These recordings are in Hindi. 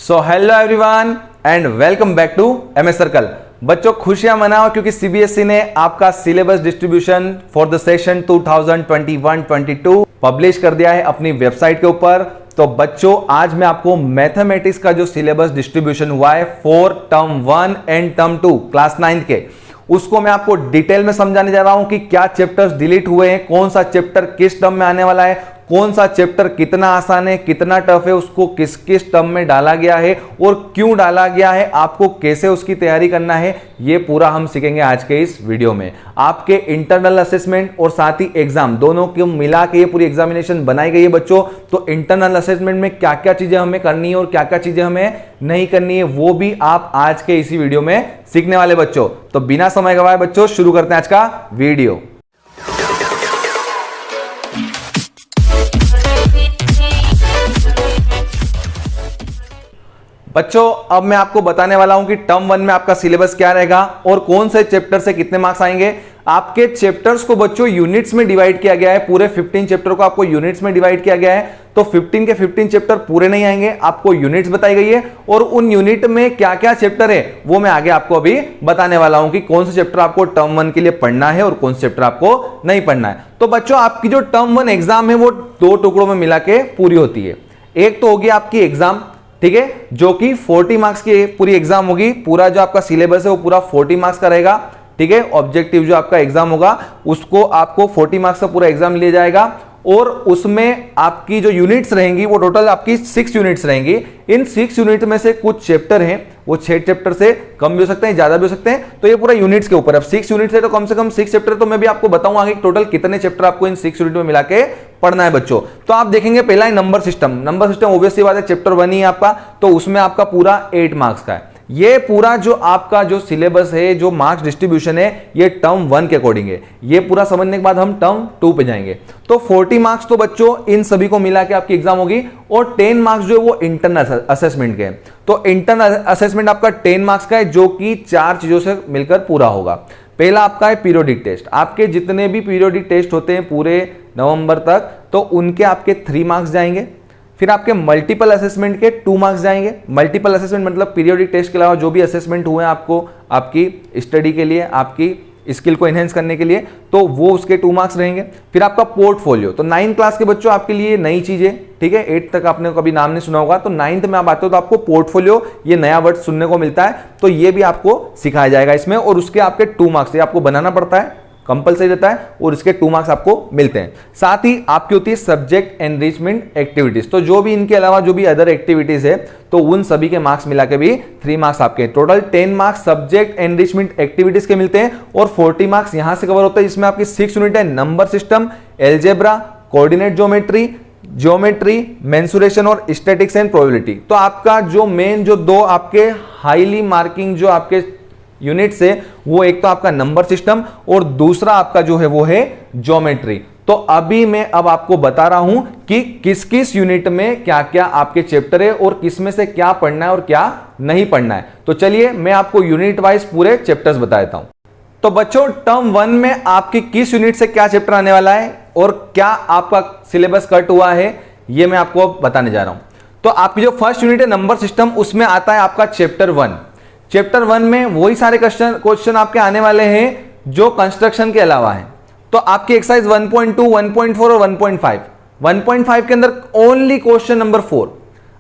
So hello everyone and welcome back to MS circle. बच्चों खुशियां मनाओ क्योंकि सीबीएसई ने आपका syllabus distribution for the session 2021-22 publish कर दिया है अपनी वेबसाइट के ऊपर। तो बच्चों आज मैं आपको मैथमेटिक्स का जो सिलेबस डिस्ट्रीब्यूशन हुआ है for term 1 and term 2 class 9 के, उसको मैं आपको डिटेल में समझाने जा रहा हूं कि क्या चैप्टर्स डिलीट हुए हैं, कौन सा चैप्टर किस टर्म में आने वाला है, कौन सा चैप्टर कितना आसान है कितना टफ है, उसको किस किस टर्म में डाला गया है और क्यों डाला गया है, आपको कैसे उसकी तैयारी करना है, ये पूरा हम सीखेंगे आज के इस वीडियो में। आपके इंटरनल असेसमेंट और साथ ही एग्जाम दोनों को मिला के ये पूरी एग्जामिनेशन बनाई गई है बच्चों। तो इंटरनल असेसमेंट में क्या क्या चीजें हमें करनी है और क्या क्या चीजें हमें नहीं करनी है वो भी आप आज के इसी वीडियो में सीखने वाले बच्चों। तो बिना समय गवाए बच्चों शुरू करते हैं आज का वीडियो। बच्चों अब मैं आपको बताने वाला हूं कि टर्म 1 में आपका सिलेबस क्या रहेगा और कौन से चैप्टर से कितने मार्क्स आएंगे। आपके चैप्टर्स को बच्चों यूनिट्स में डिवाइड किया गया है, पूरे 15 चैप्टर को आपको यूनिट्स में डिवाइड किया गया है। तो 15 के 15 चैप्टर पूरे नहीं आएंगे, आपको यूनिट्स बताई गई है और उन यूनिट में क्या क्या चैप्टर है वो मैं आगे आपको अभी बताने वाला हूं कि कौन से चैप्टर आपको टर्म 1 के लिए पढ़ना है और कौन से चैप्टर आपको नहीं पढ़ना है। तो बच्चों आपकी जो टर्म 1 एग्जाम है वो दो टुकड़ों में मिला के पूरी होती है। एक तो होगी आपकी एग्जाम, ठीक है, जो कि 40 मार्क्स की पूरी एग्जाम होगी। पूरा जो आपका सिलेबस है वो पूरा 40 मार्क्स का रहेगा, ठीक है। ऑब्जेक्टिव जो आपका एग्जाम होगा उसको आपको 40 मार्क्स का पूरा एग्जाम लिया जाएगा और उसमें आपकी जो यूनिट्स रहेंगी वो टोटल आपकी 6 यूनिट्स रहेंगी। इन 6 यूनिट में से कुछ चैप्टर हैं वो 6 चैप्टर से कम भी हो सकते हैं, ज्यादा भी हो सकते हैं। तो ये पूरा यूनिट्स के ऊपर। अब 6 यूनिट्स है तो कम से कम 6 चैप्टर, तो मैं भी आपको बताऊं आगे टोटल कितने चैप्टर आपको इन 6 यूनिट में मिला के पढ़ना है बच्चों। तो आप देखेंगे पहला है number system. Number system obviously बात है चैप्टर 1 ही है आपका, तो उसमें आपका पूरा 8 मार्क्स का है। ये पूरा जो आपका जो सिलेबस है, जो मार्क्स डिस्ट्रीब्यूशन है, ये टर्म 1 के अकॉर्डिंग है। ये पूरा समझने के बाद हम टर्म 2 पे जाएंगे। तो 40 मार्क्स तो बच्चों इन सभी को मिला के आपकी एग्जाम होगी और 10 मार्क्स जो है वो इंटरनल असेसमेंट के हैं। तो इंटरनल असेसमेंट आपका 10 मार्क्स का है जो कि 4 चीजों से मिलकर पूरा होगा। पहला आपका है पीरियोडिक टेस्ट। आपके जितने भी पीरियोडिक टेस्ट होते हैं पूरे नवंबर तक, तो उनके आपके 3 मार्क्स जाएंगे। फिर आपके मल्टीपल असेसमेंट के 2 मार्क्स जाएंगे। मल्टीपल असेसमेंट मतलब पीरियोडिक टेस्ट के अलावा जो भी असेसमेंट हुए आपको आपकी स्टडी के लिए, आपकी स्किल को एनहेंस करने के लिए, तो वो उसके 2 मार्क्स रहेंगे। फिर आपका पोर्टफोलियो, तो 9 क्लास के बच्चों आपके लिए नई चीज है, ठीक है। 8 तक आपने कभी नाम नहीं सुना होगा, तो 9th में आप आते हो तो आपको पोर्टफोलियो ये नया वर्ड सुनने को मिलता है, तो ये भी आपको सिखाया जाएगा इसमें। और उसके आपके 2 मार्क्स ये आपको बनाना पड़ता है, कंपलसरी रहता है, और इसके 2 मार्क्स आपको मिलते हैं। साथ ही आपकी होती है सब्जेक्ट एनरिचमेंट एक्टिविटीज। तो जो भी इनके अलावा जो भी अदर एक्टिविटीज है तो उन सभी के मार्क्स मिला के भी 3 मार्क्स आपके। Total 10 marks subject enrichment activities के मिलते हैं और 40 मार्क्स यहां से कवर होता है, जिसमें आपकी 6 यूनिट है number system, algebra, coordinate geometry, mensuration और स्टैटिक्स एंड प्रोबेबिलिटी। तो आपका जो मेन जो 2 आपके हाईली मार्किंग जो आपके यूनिट्स है वो एक तो आपका नंबर सिस्टम और दूसरा आपका जो है वो है ज्योमेट्री। तो अभी मैं अब आपको बता रहा हूं कि किस किस यूनिट में क्या क्या आपके चैप्टर है और किस में से क्या पढ़ना है और क्या नहीं पढ़ना है। तो चलिए मैं आपको यूनिट वाइज पूरे चैप्टर्स बता देता हूं। तो बच्चों टर्म 1 में आपकी किस यूनिट से क्या चैप्टर आने वाला है और क्या आपका सिलेबस कट हुआ है ये मैं आपको बताने जा रहा हूं। तो आपकी जो फर्स्ट यूनिट है नंबर सिस्टम, उसमें आता है आपका चैप्टर 1। चैप्टर 1 में वही सारे क्वेश्चन आपके आने वाले हैं जो कंस्ट्रक्शन के अलावा हैं। तो आपकी एक्सरसाइज 1.2, 1.4 और 1.5। 1.5 के अंदर ओनली क्वेश्चन नंबर 4।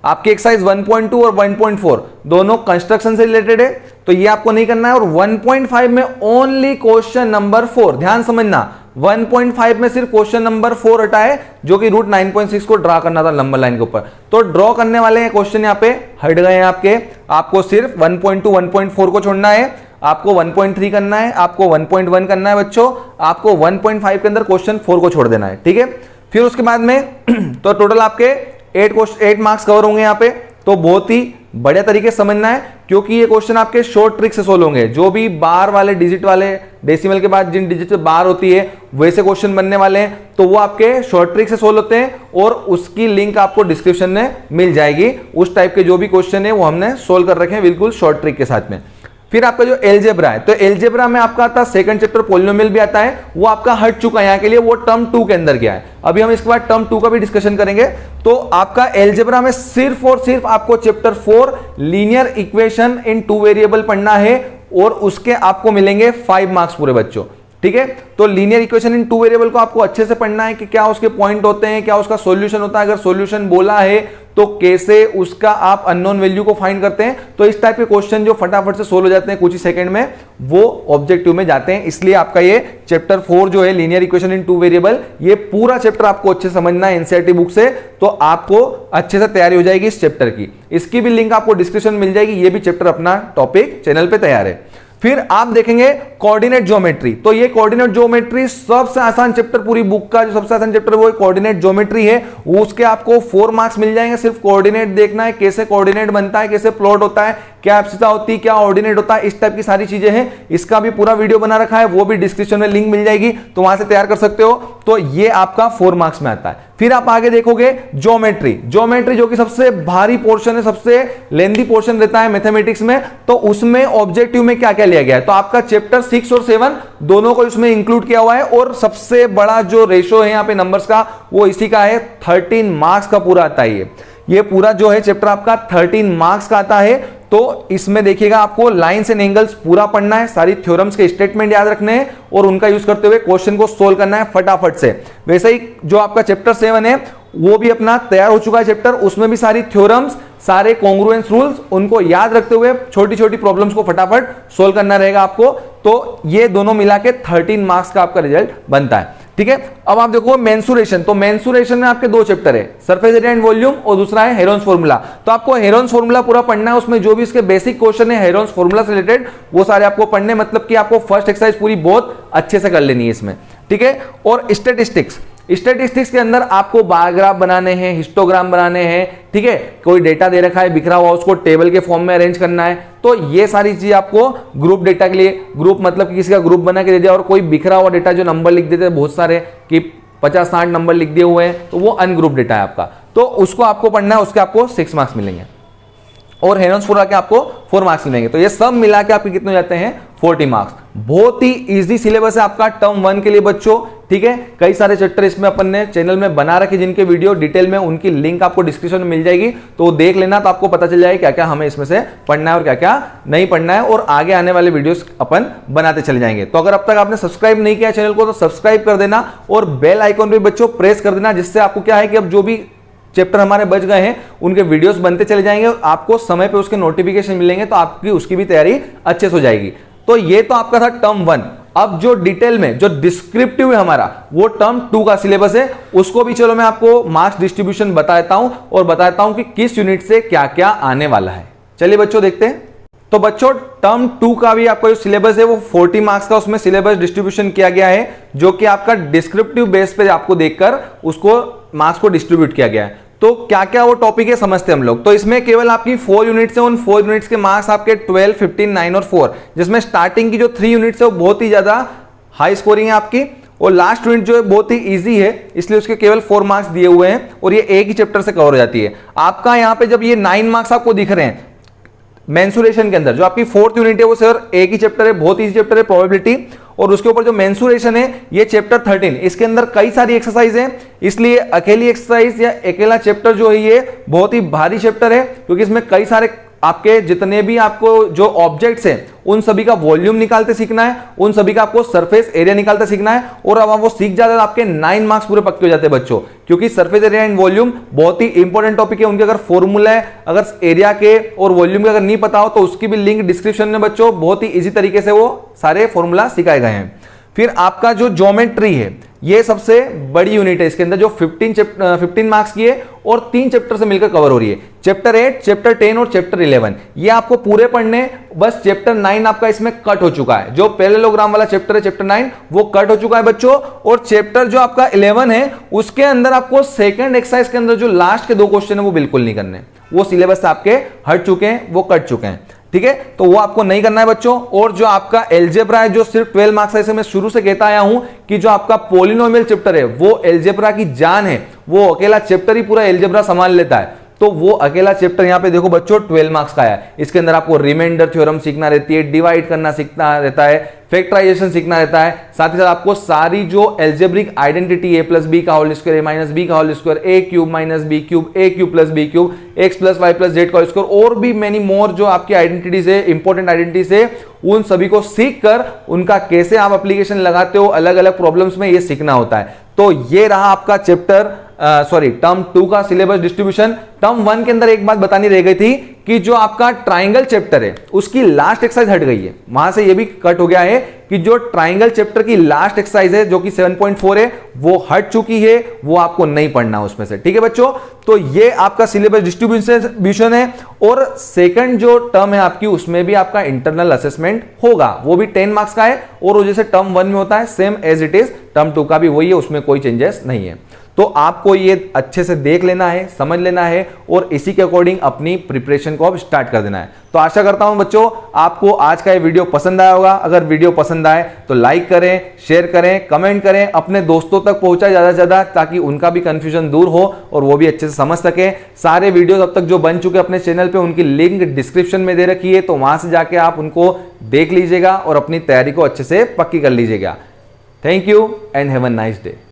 आपकी एक्सरसाइज 1.2 और 1.4 दोनों कंस्ट्रक्शन से रिलेटेड है, तो ये आपको नहीं करना है। और 1.5 में ओनली क्वेश्चन नंबर 4, ध्यान समझना, 1.5 में सिर्फ क्वेश्चन नंबर 4 हटा है जो कि रूट 9.6 को ड्रा करना था नंबर लाइन के ऊपर। तो ड्रॉ करने वाले क्वेश्चन यहाँ पे हट गए हैं आपके। आपको सिर्फ 1.2, 1.4 को छोड़ना है, आपको 1.3 करना है, आपको 1.1 करना है बच्चों, आपको 1.5 के अंदर क्वेश्चन 4 को छोड़ देना है, ठीक है। फिर उसके बाद में तो टोटल आपके 8 मार्क्स कवर होंगे यहाँ पे। तो बहुत ही बढ़िया तरीके से समझना है क्योंकि ये क्वेश्चन आपके शॉर्ट ट्रिक से सोल्व होंगे। जो भी बार वाले डिजिट वाले डेसिमल के बाद जिन डिजिट में बार होती है वैसे क्वेश्चन बनने वाले हैं, तो वो आपके शॉर्ट ट्रिक से सोल्व होते हैं और उसकी लिंक आपको डिस्क्रिप्शन में मिल जाएगी। उस टाइप के जो भी क्वेश्चन है वो हमने सोल्व कर रखे हैं बिल्कुल शॉर्ट ट्रिक के साथ में। फिर आपका जो एलजेब्रा है, तो एलजेब्रा में आपका आता है सेकंड चैप्टर पॉलिनोमियल भी आता है, वो आपका हट चुका है यहाँ के लिए, वो टर्म 2 के अंदर गया है। अभी हम इसके बाद टर्म 2 का भी डिस्कशन करेंगे। तो आपका एलजेब्रा में सिर्फ और सिर्फ आपको chapter 4 linear equation in 2 variable पढ़ना है और उसके आपको मिलेंगे 5 मार्क्स पूरे बच्चों। ठीक है, तो लीनियर इक्वेशन इन 2 वेरिएबल को आपको अच्छे से पढ़ना है कि क्या उसके पॉइंट होते हैं, क्या उसका सॉल्यूशन होता है, अगर सॉल्यूशन बोला है तो कैसे उसका आप अननोन वैल्यू को फाइंड करते हैं। तो इस टाइप के क्वेश्चन जो फटाफट से सोल्व हो जाते हैं कुछ ही सेकंड में, वो ऑब्जेक्टिव में जाते हैं। इसलिए आपका ये चैप्टर 4 जो है लीनियर इक्वेशन इन 2 वेरिएबल, ये पूरा चैप्टर आपको अच्छे समझना है एनसीईआरटी बुक से, तो आपको अच्छे से तैयारी हो जाएगी इस चैप्टर की। इसकी भी लिंक आपको डिस्क्रिप्शन मिल जाएगी। ये भी चैप्टर अपना टॉपिक चैनल पे तैयार है। फिर आप देखेंगे कोऑर्डिनेट ज्योमेट्री। तो ये कोऑर्डिनेट ज्योमेट्री सबसे आसान चैप्टर, पूरी बुक का जो सबसे आसान चैप्टर वो कोऑर्डिनेट ज्योमेट्री है। उसके आपको 4 मार्क्स मिल जाएंगे। सिर्फ कोऑर्डिनेट देखना है, कैसे कोऑर्डिनेट बनता है, कैसे प्लॉट होता है, क्या एब्सिसा होती है, क्या ऑर्डिनेट होता है, इस टाइप की सारी चीजें हैं। इसका भी पूरा वीडियो बना रखा है, वो भी डिस्क्रिप्शन में लिंक मिल जाएगी, तो वहां से तैयार कर सकते हो। तो ये आपका 4 मार्क्स में आता है। फिर आप आगे देखोगे ज्योमेट्री, ज्योमेट्री जो कि सबसे भारी पोर्शन है, सबसे लेंथी पोर्शन रहता है मैथमेटिक्स में। तो उसमें ऑब्जेक्टिव में क्या क्या लिया गया है, तो आपका चैप्टर 6 और 7 दोनों को इसमें इंक्लूड किया हुआ है। और सबसे बड़ा जो रेशो है यहाँ पे नंबर्स का, वो इसी का है, 13 मार्क्स का पूरा आता है। ये पूरा जो है चैप्टर आपका 13 मार्क्स का आता है। तो इसमें देखिएगा आपको लाइंस एंड एंगल्स पूरा पढ़ना है, सारी थ्योरम्स के स्टेटमेंट याद रखने हैं और उनका यूज करते हुए क्वेश्चन को सोल्व करना है फटाफट से। वैसे ही जो आपका चैप्टर 7 है वो भी अपना तैयार हो चुका है चैप्टर, उसमें भी सारी थ्योरम्स, सारे कॉन्ग्रुएंस रूल्स, उनको याद रखते हुए छोटी छोटी प्रॉब्लम्स को फटाफट सोल्व करना रहेगा आपको। तो ये दोनों मिला के 13 मार्क्स का आपका रिजल्ट बनता है। ठीक है, अब आप देखो मेंसुरेशन। तो मेंसुरेशन में आपके 2 चैप्टर है, सरफेस एरिया एंड वॉल्यूम, और दूसरा है हेरोन्स फॉर्मूला। तो आपको हेरोन्स फॉर्मूला पूरा पढ़ना है, उसमें जो भी इसके बेसिक क्वेश्चन है हेरोन्स फॉर्मूला से रिलेटेड, वो सारे आपको पढ़ने, मतलब कि आपको फर्स्ट एक्सरसाइज पूरी बहुत अच्छे से कर लेनी है इसमें। ठीक है, और स्टैटिस्टिक्स, स्टैटिस्टिक्स के अंदर आपको बार ग्राफ बनाने हैं, हिस्टोग्राम बनाने हैं। ठीक है, कोई डेटा दे रखा है बिखरा हुआ, उसको टेबल के फॉर्म में अरेंज करना है। तो ये सारी चीज आपको ग्रुप डेटा के लिए, ग्रुप मतलब कि किसी का ग्रुप बना के दे दिया और कोई बिखरा हुआ डेटा जो नंबर लिख देते हैं बहुत सारे कि 50-60 नंबर लिख दिए हुए हैं, तो वो अनग्रुप डेटा है आपका, तो उसको आपको पढ़ना है, उसके आपको 6 मार्क्स मिलेंगे। और हेरोन्स फॉर्मूला के आपको 4 मार्क्स मिलेंगे। तो ये सब मिला के आपके कितने हो जाते हैं, 40 मार्क्स। बहुत ही इजी सिलेबस है आपका टर्म 1 के लिए बच्चों। ठीक है, कई सारे चैप्टर इसमें अपन ने चैनल में बना रखे जिनके वीडियो डिटेल में, उनकी लिंक आपको डिस्क्रिप्शन में मिल जाएगी, तो देख लेना, तो आपको पता चल जाएगा क्या क्या हमें इसमें से पढ़ना है और क्या क्या नहीं पढ़ना है। और आगे आने वाले वीडियोस अपन बनाते चले जाएंगे। तो अगर अब तक आपने सब्सक्राइब नहीं किया चैनल को तो सब्सक्राइब कर देना और बेल आइकॉन पे बच्चों प्रेस कर देना, जिससे आपको क्या है कि अब जो भी चैप्टर हमारे बच गए हैं उनके वीडियोस बनते चले जाएंगे और आपको समय पे उसके नोटिफिकेशन मिलेंगे, तो आपकी उसकी भी तैयारी अच्छे से हो जाएगी। तो ये तो आपका था टर्म 1। अब जो डिटेल में जो डिस्क्रिप्टिव है हमारा, वो टर्म 2 का सिलेबस है। उसको भी चलो मैं आपको मार्क्स डिस्ट्रीब्यूशन बताता हूं और बताता हूं कि किस यूनिट से क्या क्या आने वाला है। चलिए बच्चों देखते हैं। तो बच्चों टर्म 2 का भी आपका जो सिलेबस है वो 40 मार्क्स का उसमें सिलेबस डिस्ट्रीब्यूशन किया गया है, जो कि आपका डिस्क्रिप्टिव बेस पे आपको देखकर उसको मार्क्स को डिस्ट्रीब्यूट किया गया है। तो क्या क्या वो टॉपिक है समझते हैं हम लोग। तो इसमें केवल आपकी 4 यूनिट्स है, उन 4 यूनिट्स के मार्क्स आपके 12, 15, 9 और 4, जिसमें स्टार्टिंग की जो 3 यूनिट्स है वो बहुत ही ज्यादा हाई स्कोरिंग है आपकी, और लास्ट यूनिट जो है बहुत ही इजी है, इसलिए उसके केवल 4 मार्क्स दिए हुए हैं और ये एक ही चैप्टर से कवर हो जाती है। आपका यहाँ पे जब ये 9 मार्क्स आपको दिख रहे हैं मेंसुरेशन के अंदर, जो आपकी 4th यूनिट है वो सिर्फ एक ही चैप्टर है, बहुत इजी चैप्टर है, प्रोबेबिलिटी, और उसके ऊपर जो मेंसुरेशन है ये चैप्टर 13, इसके अंदर कई सारी एक्सरसाइज है, इसलिए अकेली एक्सरसाइज या अकेला चैप्टर जो है ये बहुत ही भारी चैप्टर है, क्योंकि इसमें कई सारे आपके जितने भी आपको जो ऑब्जेक्ट्स हैं उन सभी का वॉल्यूम निकालते सीखना है, उन सभी का आपको सरफेस एरिया निकालते सीखना है। और अब आप वो सीख जाते हैं तो आपके 9 मार्क्स पूरे पक्के हो जाते हैं बच्चों, क्योंकि सरफेस एरिया एंड वॉल्यूम बहुत ही इंपॉर्टेंट टॉपिक है। उनके अगर फॉर्मूला है, अगर एरिया के और वॉल्यूम के अगर नहीं पता हो तो उसकी भी लिंक डिस्क्रिप्शन में बच्चों बहुत ही इजी तरीके से वो सारे फॉर्मूला सिखाए गए हैं। फिर आपका जो ज्योमेट्री है ये सबसे बड़ी यूनिट है, इसके अंदर जो 15 मार्क्स की है और 3 चैप्टर से मिलकर कवर हो रही है, चैप्टर 8, चैप्टर 10 और चैप्टर 11। ये आपको पूरे पढ़ने, बस चैप्टर 9 आपका इसमें कट हो चुका है। जो पैरेललोग्राम वाला चैप्टर है चैप्टर 9 वो कट हो चुका है बच्चों, और चैप्टर जो आपका 11 है उसके अंदर आपको सेकंड एक्सरसाइज के अंदर जो लास्ट के 2 क्वेश्चन है वो बिल्कुल नहीं करने, वो सिलेबस से आपके हट चुके हैं, वो कट चुके हैं। ठीक है, तो वो आपको नहीं करना है बच्चों। और जो आपका एलजेब्रा है जो सिर्फ 12 मार्क्स है, मैं शुरू से कहता आया हूं कि जो आपका पॉलिनोमियल चैप्टर है वो एलजेब्रा की जान है, वो अकेला चैप्टर ही पूरा एलजेब्रा संभाल लेता है। तो वो अकेला चैप्टर यहाँ पे देखो बच्चों 12 मार्क्स का है। इसके अंदर आपको रिमाइंडर थ्योरम सीखना रहती है, डिवाइड करना सीखना रहता है, फैक्टराइजेशन सीखना रहता है, साथ ही साथ आपको सारी जो algebraic identity a plus B का whole square, a minus B का whole square, a cube minus B cube, a cube plus B cube, x plus Y plus Z का होल स्क्वायर और भी मेनी मोर जो आपकी आइडेंटिटीज है, इंपॉर्टेंट आइडेंटिटीज है, उन सभी को सीख कर उनका कैसे आप एप्लीकेशन लगाते हो अलग अलग प्रॉब्लम्स में, ये सीखना होता है। तो ये रहा आपका चैप्टर टर्म 2 का सिलेबस डिस्ट्रीब्यूशन। टर्म 1 के अंदर एक बात बतानी रह गई थी कि जो आपका ट्राइंगल चैप्टर है उसकी लास्ट एक्सरसाइज हट गई है, वहां से ये भी कट हो गया है कि जो ट्राइंगल चैप्टर की लास्ट एक्सरसाइज है जो कि 7.4 है वो हट चुकी है, वो आपको नहीं पढ़ना उसमें से। ठीक है बच्चों, तो ये आपका सिलेबस डिस्ट्रीब्यूशन है। और सेकंड जो टर्म है आपकी उसमें भी आपका इंटरनल असेसमेंट होगा, वो भी 10 मार्क्स का है और वो जैसे टर्म 1 में होता है same as it is term 2 का भी वही है, उसमें कोई चेंजेस नहीं है। तो आपको ये अच्छे से देख लेना है, समझ लेना है और इसी के अकॉर्डिंग अपनी प्रिपरेशन को अब स्टार्ट कर देना है। तो आशा करता हूं बच्चों आपको आज का ये वीडियो पसंद आया होगा। अगर वीडियो पसंद आए तो लाइक करें, शेयर करें, कमेंट करें, अपने दोस्तों तक पहुंचाए ज्यादा से ज्यादा ताकि उनका भी कंफ्यूजन दूर हो और वो भी अच्छे से समझ सके। सारे वीडियो अब तक जो बन चुके अपने चैनल पे उनकी लिंक डिस्क्रिप्शन में दे रखी है, तो वहां से जाके आप उनको देख लीजिएगा और अपनी तैयारी को अच्छे से पक्की कर लीजिएगा। Thank you and have a nice day.